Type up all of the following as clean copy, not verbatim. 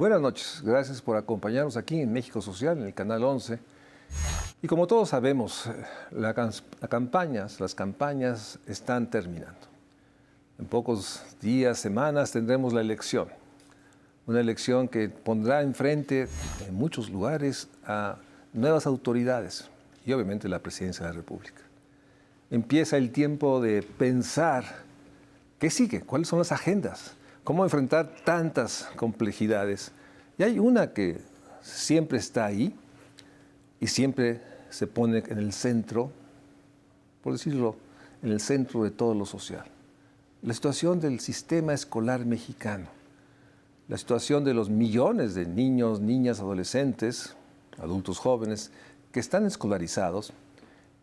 Buenas noches, gracias por acompañarnos aquí en México Social, en el Canal 11. Y como todos sabemos, las campañas están terminando. En pocos días, semanas, tendremos la elección. Una elección que pondrá enfrente, en muchos lugares, a nuevas autoridades y obviamente la Presidencia de la República. Empieza el tiempo de pensar qué sigue, cuáles son las agendas, cómo enfrentar tantas complejidades. Y hay una que siempre está ahí y siempre se pone en el centro, por decirlo, en el centro de todo lo social. La situación del sistema escolar mexicano, la situación de los millones de niños, niñas, adolescentes, adultos jóvenes que están escolarizados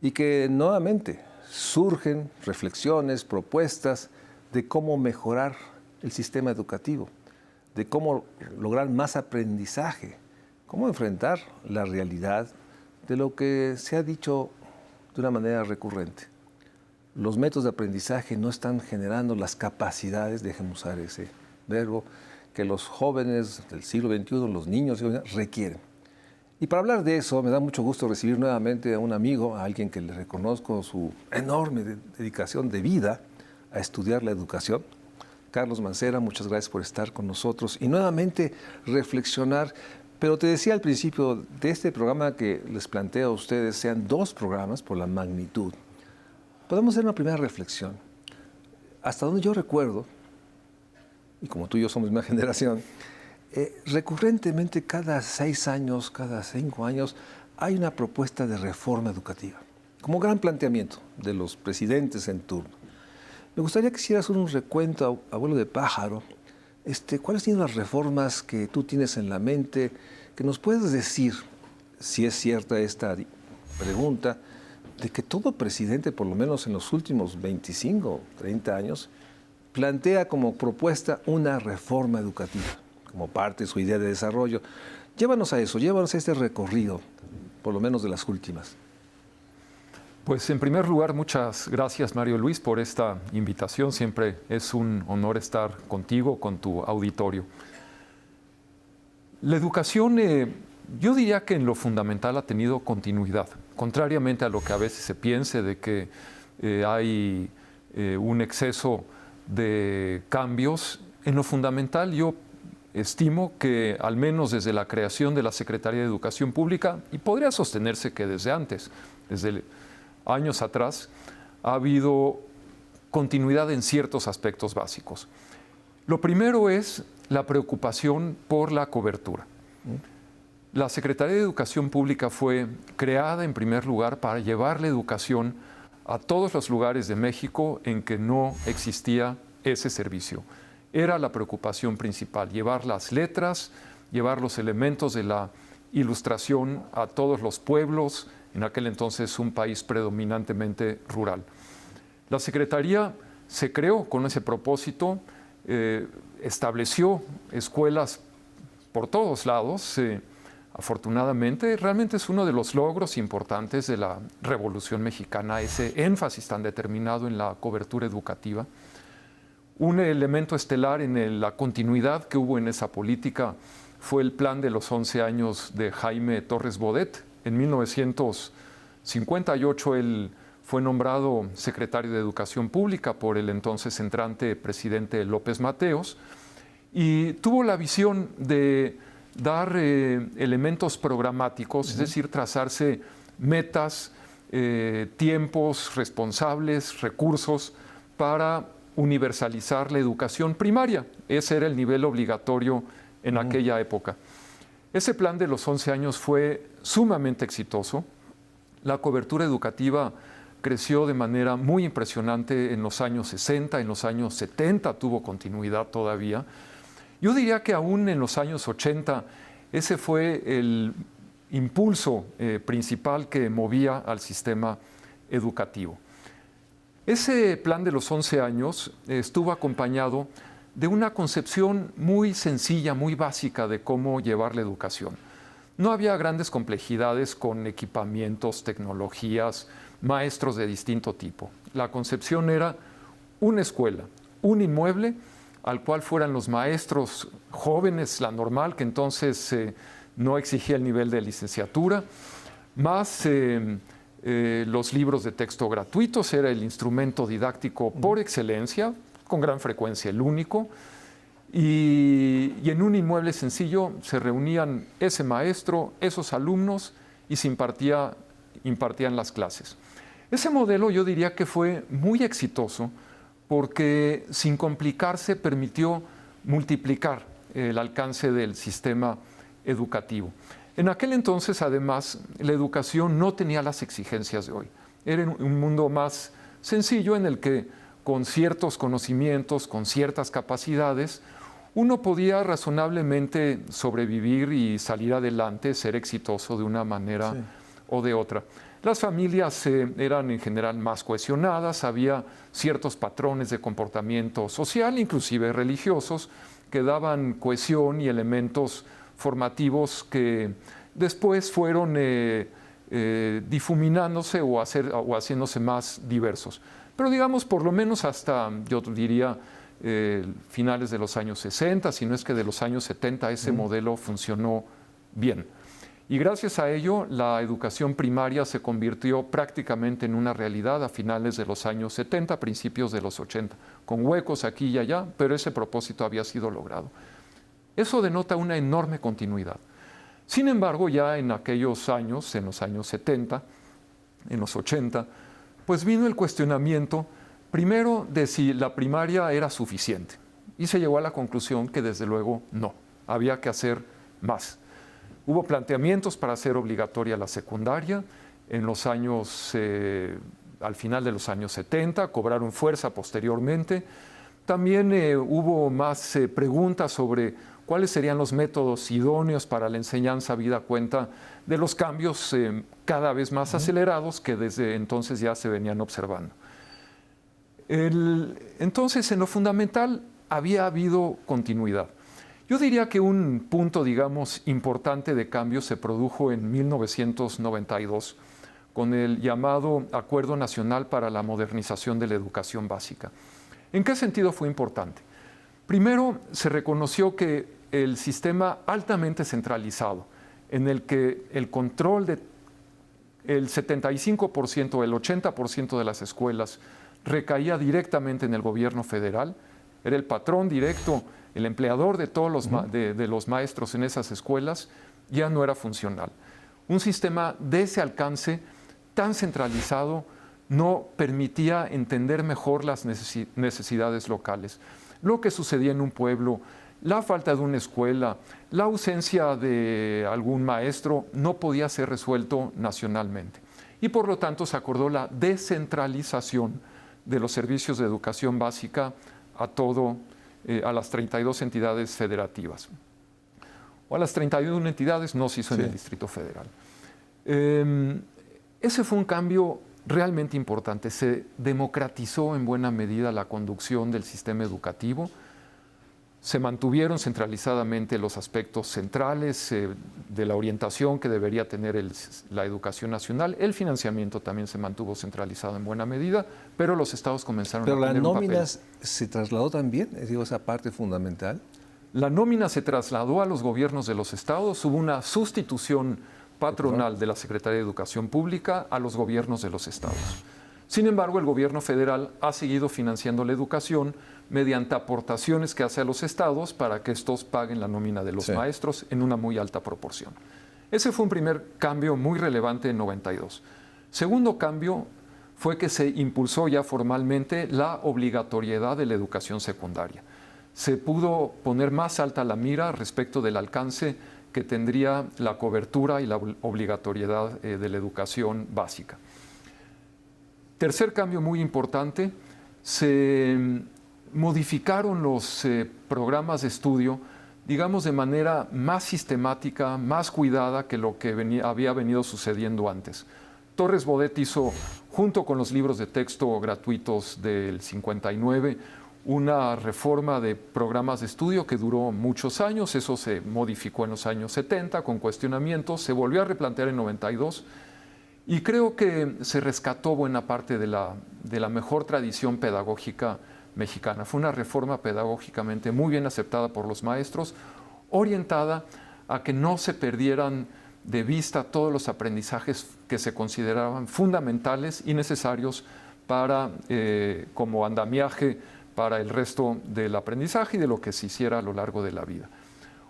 y que nuevamente surgen reflexiones, propuestas de cómo mejorar el sistema educativo, de cómo lograr más aprendizaje, cómo enfrentar la realidad de lo que se ha dicho de una manera recurrente. Los métodos de aprendizaje no están generando las capacidades, déjenme usar ese verbo, que los jóvenes del siglo XXI, los niños, requieren. Y para hablar de eso, me da mucho gusto recibir nuevamente a un amigo, a alguien que le reconozco su enorme dedicación de vida a estudiar la educación. Carlos Mancera, muchas gracias por estar con nosotros y nuevamente reflexionar. Pero te decía al principio de este programa que les planteo a ustedes sean dos programas por la magnitud. Podemos hacer una primera reflexión. Hasta donde yo recuerdo, y como tú y yo somos de una generación, recurrentemente cada 6 años, cada 5 años, hay una propuesta de reforma educativa, como gran planteamiento de los presidentes en turno. Me gustaría que hicieras un recuento, abuelo de pájaro, ¿cuáles son las reformas que tú tienes en la mente? Que nos puedes decir, si es cierta esta pregunta, de que todo presidente, por lo menos en los últimos 25, 30 años, plantea como propuesta una reforma educativa, como parte de su idea de desarrollo. Llévanos a eso, llévanos a este recorrido, por lo menos de las últimas. Pues en primer lugar, muchas gracias, Mario Luis, por esta invitación. Siempre es un honor estar contigo, con tu auditorio. La educación, yo diría que en lo fundamental ha tenido continuidad, contrariamente a lo que a veces se piense de que hay un exceso de cambios. En lo fundamental, yo estimo que al menos desde la creación de la Secretaría de Educación Pública, y podría sostenerse que desde antes, desde años atrás, ha habido continuidad en ciertos aspectos básicos. Lo primero es la preocupación por la cobertura. La Secretaría de Educación Pública fue creada en primer lugar para llevar la educación a todos los lugares de México en que no existía ese servicio. Era la preocupación principal, llevar las letras, llevar los elementos de la ilustración a todos los pueblos, en aquel entonces un país predominantemente rural. La Secretaría se creó con ese propósito, estableció escuelas por todos lados. Afortunadamente, realmente es uno de los logros importantes de la Revolución Mexicana, ese énfasis tan determinado en la cobertura educativa. Un elemento estelar en la continuidad que hubo en esa política fue el plan de los 11 años de Jaime Torres Bodet. En 1958 él fue nombrado secretario de Educación Pública por el entonces entrante presidente López Mateos y tuvo la visión de dar elementos programáticos, es decir, trazarse metas, tiempos responsables, recursos para universalizar la educación primaria. Ese era el nivel obligatorio en aquella época. Ese plan de los 11 años fue sumamente exitoso. La cobertura educativa creció de manera muy impresionante en los años 60, en los años 70 tuvo continuidad todavía. Yo diría que aún en los años 80 ese fue el impulso principal que movía al sistema educativo. Ese plan de los 11 años estuvo acompañado de una concepción muy sencilla, muy básica de cómo llevar la educación. No había grandes complejidades con equipamientos, tecnologías, maestros de distinto tipo. La concepción era una escuela, un inmueble al cual fueran los maestros jóvenes, la normal, que entonces no exigía el nivel de licenciatura, más los libros de texto gratuitos, era el instrumento didáctico por excelencia, con gran frecuencia el único, y en un inmueble sencillo se reunían ese maestro, esos alumnos, y se impartían las clases. Ese modelo yo diría que fue muy exitoso porque sin complicarse permitió multiplicar el alcance del sistema educativo. En aquel entonces, además, la educación no tenía las exigencias de hoy. Era un mundo más sencillo en el que con ciertos conocimientos, con ciertas capacidades, uno podía razonablemente sobrevivir y salir adelante, ser exitoso de una manera o de otra. Las familias eran en general más cohesionadas, había ciertos patrones de comportamiento social, inclusive religiosos, que daban cohesión y elementos formativos que después fueron difuminándose o haciéndose más diversos. Pero digamos, por lo menos hasta, yo diría, finales de los años 60, si no es que de los años 70, ese modelo funcionó bien. Y gracias a ello, la educación primaria se convirtió prácticamente en una realidad a finales de los años 70, principios de los 80, con huecos aquí y allá, pero ese propósito había sido logrado. Eso denota una enorme continuidad. Sin embargo, ya en aquellos años, en los años 70, en los 80, pues vino el cuestionamiento, primero, de si la primaria era suficiente. Y se llegó a la conclusión que desde luego no, había que hacer más. Hubo planteamientos para hacer obligatoria la secundaria en los años, al final de los años 70, cobraron fuerza posteriormente. También hubo más preguntas sobre cuáles serían los métodos idóneos para la enseñanza habida cuenta de los cambios cada vez más acelerados que desde entonces ya se venían observando. Entonces, en lo fundamental, había habido continuidad. Yo diría que un punto, digamos, importante de cambio se produjo en 1992 con el llamado Acuerdo Nacional para la Modernización de la Educación Básica. ¿En qué sentido fue importante? Primero, se reconoció que el sistema altamente centralizado, en el que el control del 75% o el 80% de las escuelas recaía directamente en el gobierno federal, era el patrón directo, el empleador de todos los maestros en esas escuelas, ya no era funcional. Un sistema de ese alcance tan centralizado no permitía entender mejor las necesidades locales. Lo que sucedía en un pueblo, la falta de una escuela, la ausencia de algún maestro, no podía ser resuelto nacionalmente. Y por lo tanto se acordó la descentralización de los servicios de educación básica a las 32 entidades federativas. O a las 31 entidades, no se hizo en el Distrito Federal. Ese fue un cambio realmente importante. Se democratizó en buena medida la conducción del sistema educativo. Se mantuvieron centralizadamente los aspectos centrales de la orientación que debería tener la educación nacional. El financiamiento también se mantuvo centralizado en buena medida, pero los estados comenzaron a poner un papel. ¿Pero la nómina se trasladó también? Digo, esa parte fundamental. La nómina se trasladó a los gobiernos de los estados. Hubo una sustitución patronal de la Secretaría de Educación Pública a los gobiernos de los estados. Sin embargo, el gobierno federal ha seguido financiando la educación mediante aportaciones que hace a los estados para que estos paguen la nómina de los maestros en una muy alta proporción. Ese fue un primer cambio muy relevante en 92. Segundo cambio fue que se impulsó ya formalmente la obligatoriedad de la educación secundaria. Se pudo poner más alta la mira respecto del alcance que tendría la cobertura y la obligatoriedad de la educación básica. Tercer cambio muy importante, se modificaron los programas de estudio, digamos, de manera más sistemática, más cuidada que lo que había venido sucediendo antes. Torres Bodet hizo, junto con los libros de texto gratuitos del 59, una reforma de programas de estudio que duró muchos años. Eso se modificó en los años 70 con cuestionamientos, se volvió a replantear en 92 y creo que se rescató buena parte de la mejor tradición pedagógica mexicana. Fue una reforma pedagógicamente muy bien aceptada por los maestros, orientada a que no se perdieran de vista todos los aprendizajes que se consideraban fundamentales y necesarios para, como andamiaje para el resto del aprendizaje y de lo que se hiciera a lo largo de la vida.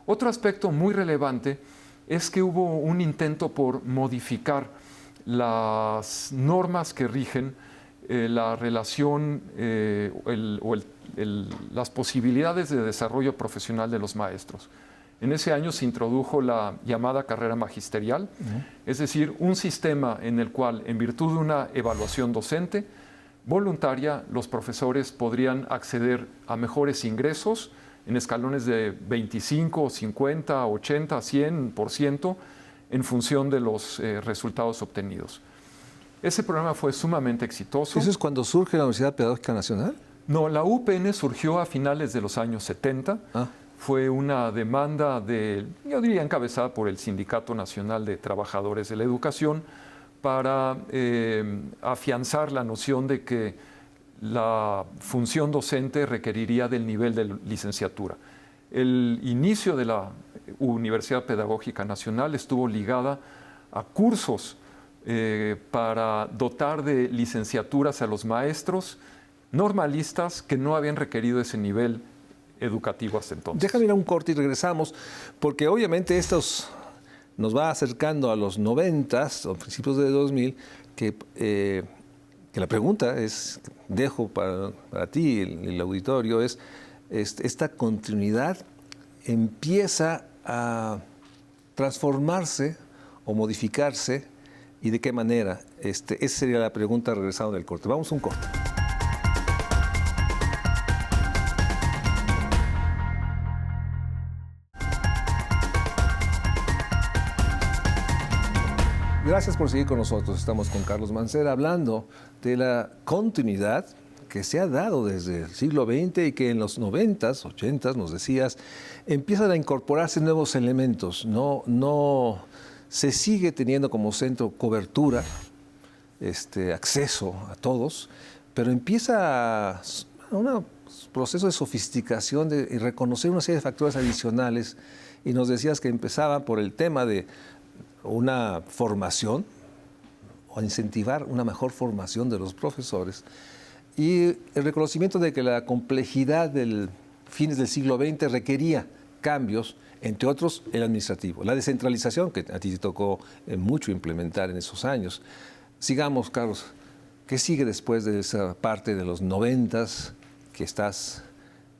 Otro aspecto muy relevante es que hubo un intento por modificar las normas que rigen la relación las posibilidades de desarrollo profesional de los maestros. En ese año se introdujo la llamada carrera magisterial, es decir, un sistema en el cual, en virtud de una evaluación docente voluntaria, los profesores podrían acceder a mejores ingresos en escalones de 25, 50, 80, 100% en función de los resultados obtenidos. Ese programa fue sumamente exitoso. ¿Eso es cuando surge la Universidad Pedagógica Nacional? No, la UPN surgió a finales de los años 70. Fue una demanda yo diría, encabezada por el Sindicato Nacional de Trabajadores de la Educación para afianzar la noción de que la función docente requeriría del nivel de licenciatura. El inicio de la Universidad Pedagógica Nacional estuvo ligada a cursos para dotar de licenciaturas a los maestros normalistas que no habían requerido ese nivel educativo hasta entonces. Déjame ir a un corte y regresamos, porque obviamente estos nos va acercando a los 90s o principios de 2000, que la pregunta es, dejo para ti el auditorio, es esta continuidad empieza a transformarse o modificarse, y de qué manera. Esa sería la pregunta regresando del corte. Vamos a un corte. Gracias por seguir con nosotros. Estamos con Carlos Mancera hablando de la continuidad que se ha dado desde el siglo XX y que en los 90s, 80s, nos decías, empiezan a incorporarse nuevos elementos. No se sigue teniendo como centro cobertura, acceso a todos, pero empieza un proceso de sofisticación y reconocer una serie de factores adicionales. Y nos decías que empezaba por el tema de una formación o incentivar una mejor formación de los profesores y el reconocimiento de que la complejidad del fines del siglo XX requería cambios, entre otros el administrativo, la descentralización que a ti te tocó mucho implementar en esos años. Sigamos, Carlos, ¿qué sigue después de esa parte de los 90s que estás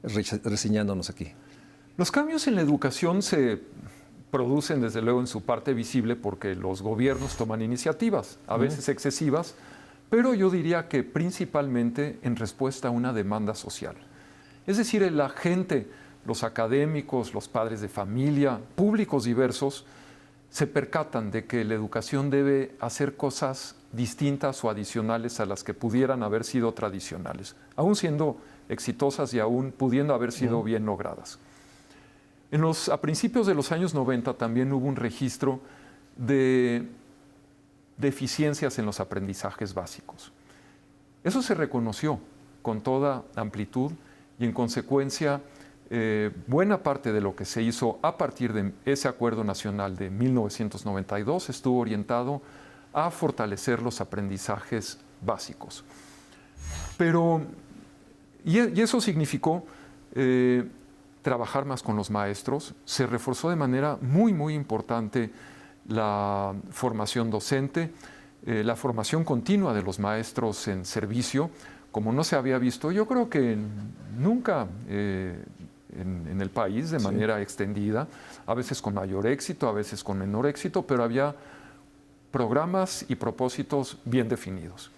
reseñándonos aquí? Los cambios en la educación se producen desde luego en su parte visible porque los gobiernos toman iniciativas, a veces excesivas, pero yo diría que principalmente en respuesta a una demanda social. Es decir, la gente, los académicos, los padres de familia, públicos diversos, se percatan de que la educación debe hacer cosas distintas o adicionales a las que pudieran haber sido tradicionales, aún siendo exitosas y aún pudiendo haber sido bien logradas. A principios de los años 90 también hubo un registro de deficiencias en los aprendizajes básicos. Eso se reconoció con toda amplitud y en consecuencia buena parte de lo que se hizo a partir de ese Acuerdo Nacional de 1992 estuvo orientado a fortalecer los aprendizajes básicos. Y eso significó trabajar más con los maestros, se reforzó de manera muy, muy importante la formación docente, la formación continua de los maestros en servicio, como no se había visto, yo creo que nunca en el país de manera extendida, a veces con mayor éxito, a veces con menor éxito, pero había programas y propósitos bien definidos.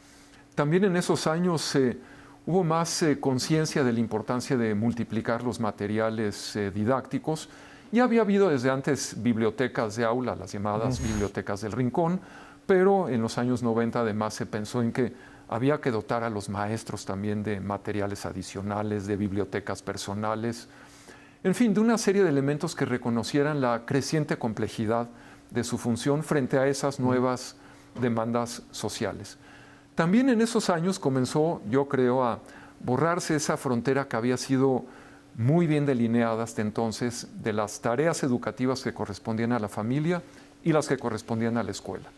También en esos años hubo más conciencia de la importancia de multiplicar los materiales didácticos. Ya había habido desde antes bibliotecas de aula, las llamadas bibliotecas del rincón, pero en los años 90 además se pensó en que había que dotar a los maestros también de materiales adicionales, de bibliotecas personales, en fin, de una serie de elementos que reconocieran la creciente complejidad de su función frente a esas nuevas demandas sociales. También en esos años comenzó, yo creo, a borrarse esa frontera que había sido muy bien delineada hasta entonces de las tareas educativas que correspondían a la familia y las que correspondían a la escuela.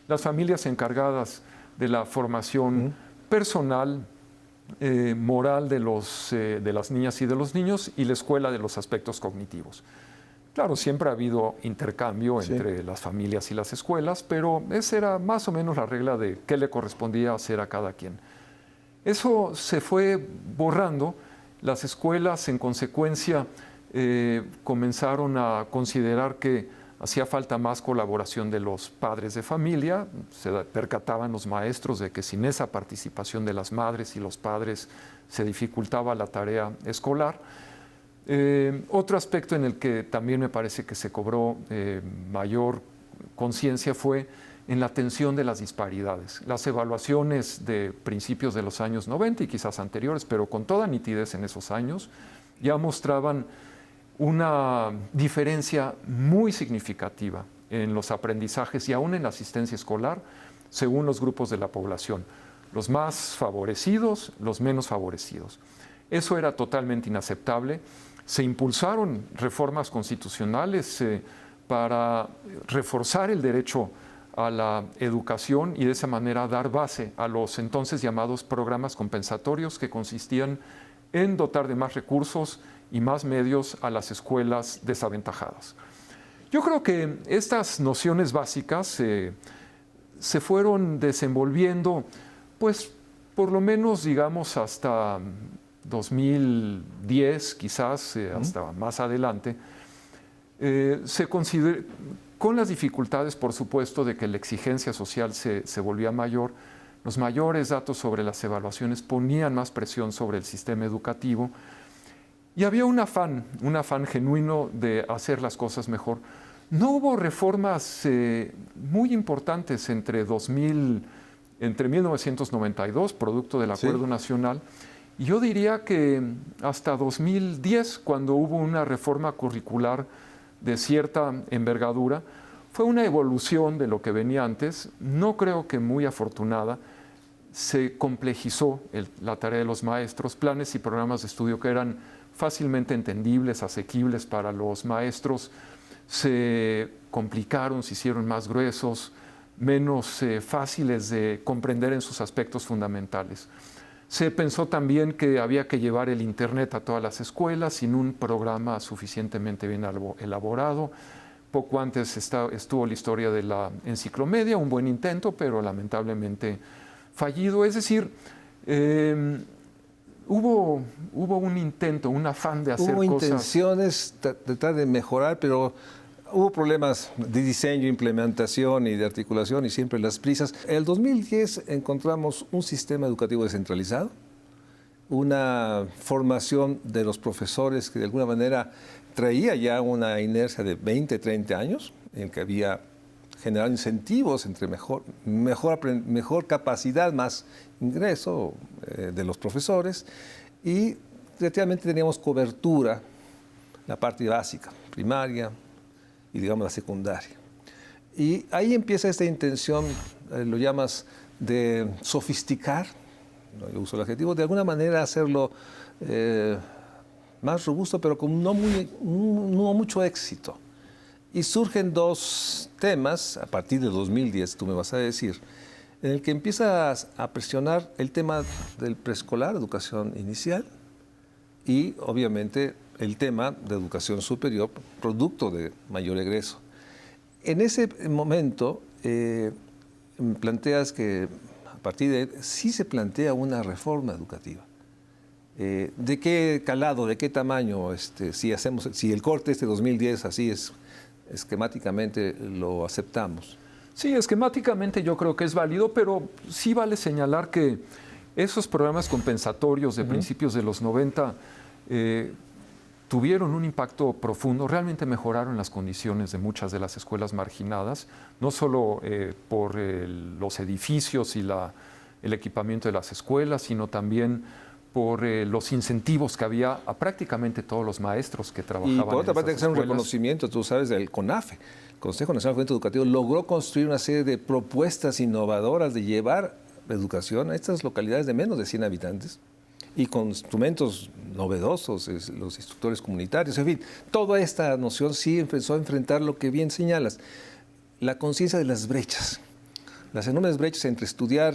Las familias encargadas de la formación personal, moral de las niñas y de los niños, y la escuela de los aspectos cognitivos. Claro, siempre ha habido intercambio entre las familias y las escuelas, pero esa era más o menos la regla de qué le correspondía hacer a cada quien. Eso se fue borrando. Las escuelas, en consecuencia, comenzaron a considerar que hacía falta más colaboración de los padres de familia. Se percataban los maestros de que sin esa participación de las madres y los padres se dificultaba la tarea escolar. Otro aspecto en el que también me parece que se cobró mayor conciencia fue en la atención de las disparidades. Las evaluaciones de principios de los años 90 y quizás anteriores, pero con toda nitidez en esos años, ya mostraban una diferencia muy significativa en los aprendizajes y aún en la asistencia escolar según los grupos de la población, los más favorecidos, los menos favorecidos. Eso era totalmente inaceptable. Se impulsaron reformas constitucionales para reforzar el derecho a la educación y de esa manera dar base a los entonces llamados programas compensatorios, que consistían en dotar de más recursos y más medios a las escuelas desaventajadas. Yo creo que estas nociones básicas se fueron desenvolviendo, pues por lo menos digamos hasta 2010, quizás hasta más adelante, con las dificultades, por supuesto, de que la exigencia social se volvía mayor. Los mayores datos sobre las evaluaciones ponían más presión sobre el sistema educativo y había un afán genuino de hacer las cosas mejor. No hubo reformas muy importantes entre 1992, producto del Acuerdo Nacional, y yo diría que hasta 2010, cuando hubo una reforma curricular de cierta envergadura, fue una evolución de lo que venía antes, no creo que muy afortunada. Se complejizó la tarea de los maestros, planes y programas de estudio que eran fácilmente entendibles, asequibles para los maestros, se complicaron, se hicieron más gruesos, menos fáciles de comprender en sus aspectos fundamentales. Se pensó también que había que llevar el Internet a todas las escuelas sin un programa suficientemente bien elaborado. Poco antes estuvo la historia de la enciclomedia, un buen intento, pero lamentablemente fallido. Es decir, hubo un intento, un afán de hacer cosas. Hubo intenciones, tratar de mejorar, pero hubo problemas de diseño, implementación y de articulación y siempre las prisas. En el 2010 encontramos un sistema educativo descentralizado, una formación de los profesores que de alguna manera traía ya una inercia de 20, 30 años, en que había generado incentivos entre mejor capacidad, más ingreso de los profesores, y relativamente teníamos cobertura, la parte básica, primaria, y digamos la secundaria. Y ahí empieza esta intención, lo llamas, de sofisticar, no yo uso el adjetivo, de alguna manera hacerlo más robusto, pero con no mucho éxito. Y surgen dos temas, a partir de 2010, tú me vas a decir, en el que empiezas a presionar el tema del preescolar, educación inicial, y obviamente el tema de educación superior, producto de mayor egreso. En ese momento planteas que a partir de sí se plantea una reforma educativa. ¿De qué calado, de qué tamaño? Si el corte 2010 así es, esquemáticamente lo aceptamos. Sí, esquemáticamente yo creo que es válido, pero sí vale señalar que esos programas compensatorios de principios de los 90 tuvieron un impacto profundo, realmente mejoraron las condiciones de muchas de las escuelas marginadas, no solo por los edificios y el equipamiento de las escuelas, sino también por los incentivos que había a prácticamente todos los maestros que trabajaban. Y por otra parte, hay que hacer un escuelas. reconocimiento, tú sabes, del CONAFE. El Consejo Nacional de Fomento Educativo logró construir una serie de propuestas innovadoras de llevar la educación a estas localidades de menos de 100 habitantes, y con instrumentos novedosos, los instructores comunitarios, en fin, toda esta noción sí empezó a enfrentar lo que bien señalas, la conciencia de las brechas, las enormes brechas entre estudiar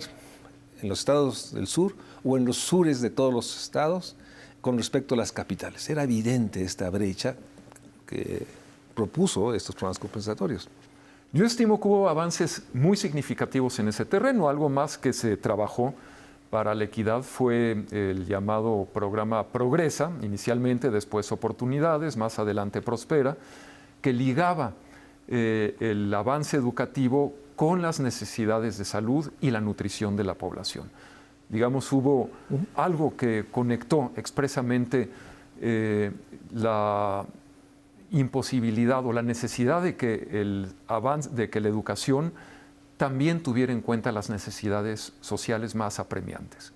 en los estados del sur o en los sures de todos los estados con respecto a las capitales. Era evidente esta brecha que propuso estos programas compensatorios. Yo estimo que hubo avances muy significativos en ese terreno. Algo más que se trabajó para la equidad fue el llamado programa Progresa, inicialmente, después Oportunidades, más adelante Prospera, que ligaba el avance educativo con las necesidades de salud y la nutrición de la población. Digamos, hubo algo que conectó expresamente la imposibilidad o la necesidad de que la educación también tuviera en cuenta las necesidades sociales más apremiantes.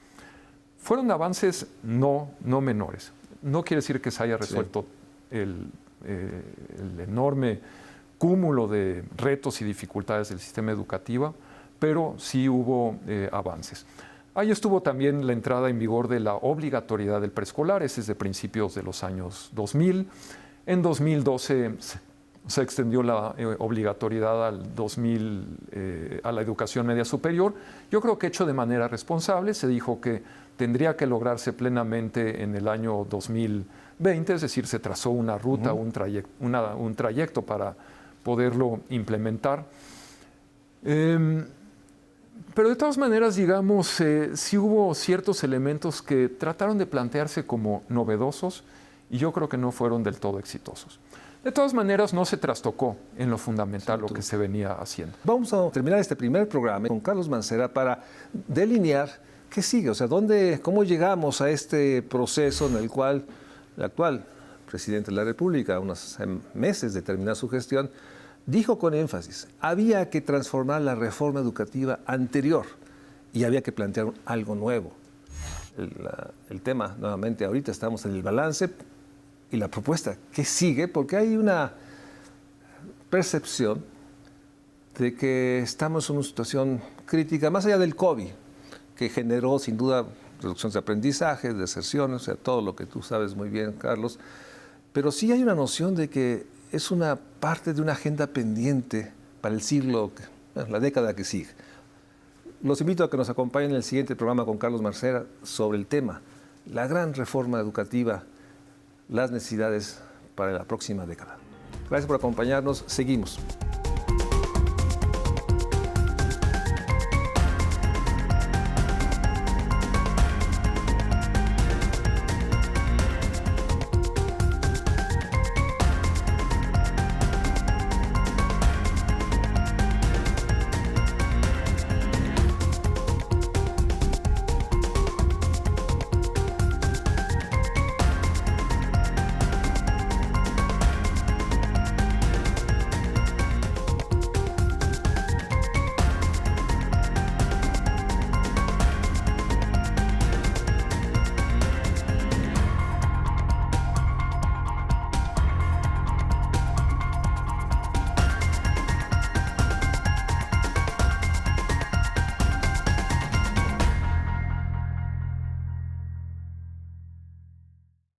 Fueron avances no menores. No quiere decir que se haya resuelto el enorme cúmulo de retos y dificultades del sistema educativo, pero sí hubo avances. Ahí estuvo también la entrada en vigor de la obligatoriedad del preescolar, ese es de principios de los años 2000. En 2012 se extendió la obligatoriedad a la educación media superior. Yo creo que hecho de manera responsable. Se dijo que tendría que lograrse plenamente en el año 2020, es decir, se trazó una ruta, un trayecto para poderlo implementar. Pero de todas maneras, digamos, sí hubo ciertos elementos que trataron de plantearse como novedosos y yo creo que no fueron del todo exitosos. De todas maneras, no se trastocó en lo fundamental lo que se venía haciendo. Vamos a terminar este primer programa con Carlos Mancera para delinear qué sigue, o sea, cómo llegamos a este proceso en el cual el actual presidente de la República, unos meses de terminar su gestión, dijo con énfasis, había que transformar la reforma educativa anterior y había que plantear algo nuevo. El tema, nuevamente, ahorita estamos en el balance y la propuesta que sigue, porque hay una percepción de que estamos en una situación crítica, más allá del COVID, que generó sin duda reducciones de aprendizaje, deserciones, o sea, todo lo que tú sabes muy bien, Carlos, pero sí hay una noción de que es una parte de una agenda pendiente para el siglo, la década que sigue. Los invito a que nos acompañen en el siguiente programa con Carlos Mancera sobre el tema, la gran reforma educativa, las necesidades para la próxima década. Gracias por acompañarnos. Seguimos.